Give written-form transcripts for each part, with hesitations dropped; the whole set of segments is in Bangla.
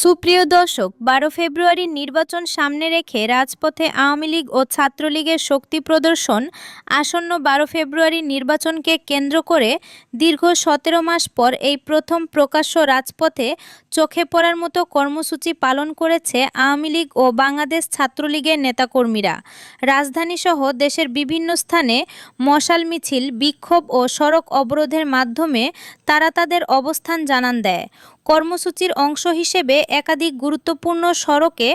সুপ্রিয় দর্শক, ১২ ফেব্রুয়ারির নির্বাচন সামনে রেখে রাজপথে আওয়ামী লীগ ও ছাত্রলীগের শক্তি প্রদর্শন। আসন্ন ১২ ফেব্রুয়ারির নির্বাচনকে কেন্দ্র করে দীর্ঘ ১৭ মাস পর এই প্রথম প্রকাশ্য রাজপথে চোখে পড়ার মতো কর্মসূচি পালন করেছে আওয়ামী লীগ ও বাংলাদেশ ছাত্রলীগের নেতাকর্মীরা। রাজধানীসহ দেশের বিভিন্ন স্থানে মশাল মিছিল, বিক্ষোভ ও সড়ক অবরোধের মাধ্যমে তারা তাদের অবস্থান জানান দেয়। কর্মসূচির অংশ হিসেবে একাধিক গুরুত্বপূর্ণ সড়কে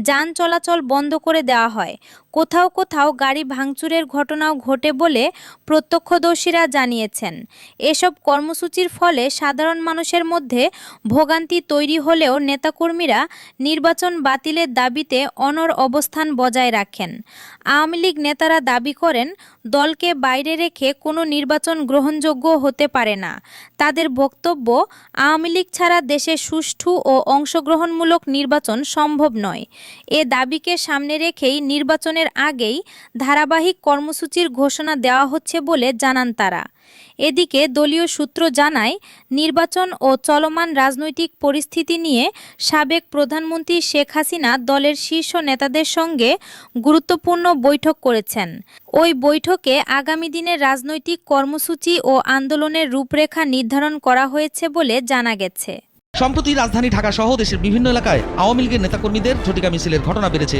যান চলাচল বন্ধ করে দেওয়া হয়। কোথাও কোথাও গাড়ি ভাঙচুরের ঘটনাও ঘটে বলে প্রত্যক্ষদর্শীরা জানিয়েছেন। এসব কর্মসূচির ফলে সাধারণ মানুষের মধ্যে ভোগান্তি তৈরি হলেও নেতাকর্মীরা নির্বাচন বাতিলের দাবিতে অনড় অবস্থান বজায় রাখেন। আওয়ামী লীগ নেতারা দাবি করেন, দলকে বাইরে রেখে কোনো নির্বাচন গ্রহণযোগ্য হতে পারে না। তাদের বক্তব্য, আওয়ামী লীগ ছাড়া দেশে সুষ্ঠু ও অংশগ্রহণমূলক নির্বাচন সম্ভব নয়। এ দাবিকে সামনে রেখেই নির্বাচনের আগেই ধারাবাহিক কর্মসূচির ঘোষণা দেওয়া হচ্ছে বলে জানান তারা। এদিকে দলীয় সূত্র জানায়, নির্বাচন ও চলমান রাজনৈতিক পরিস্থিতি নিয়ে সাবেক প্রধানমন্ত্রী শেখ হাসিনা দলের শীর্ষ নেতাদের সঙ্গে গুরুত্বপূর্ণ বৈঠক করেছেন। ওই বৈঠকে আগামী দিনের রাজনৈতিক কর্মসূচি ও আন্দোলনের রূপরেখা নির্ধারণ করা হয়েছে বলে জানা গেছে। সম্প্রতি রাজধানী ঢাকা সহ দেশের বিভিন্ন এলাকায় আওয়ামী লীগের নেতাকর্মীদের ঝটিকা মিছিলের ঘটনা বেড়েছে।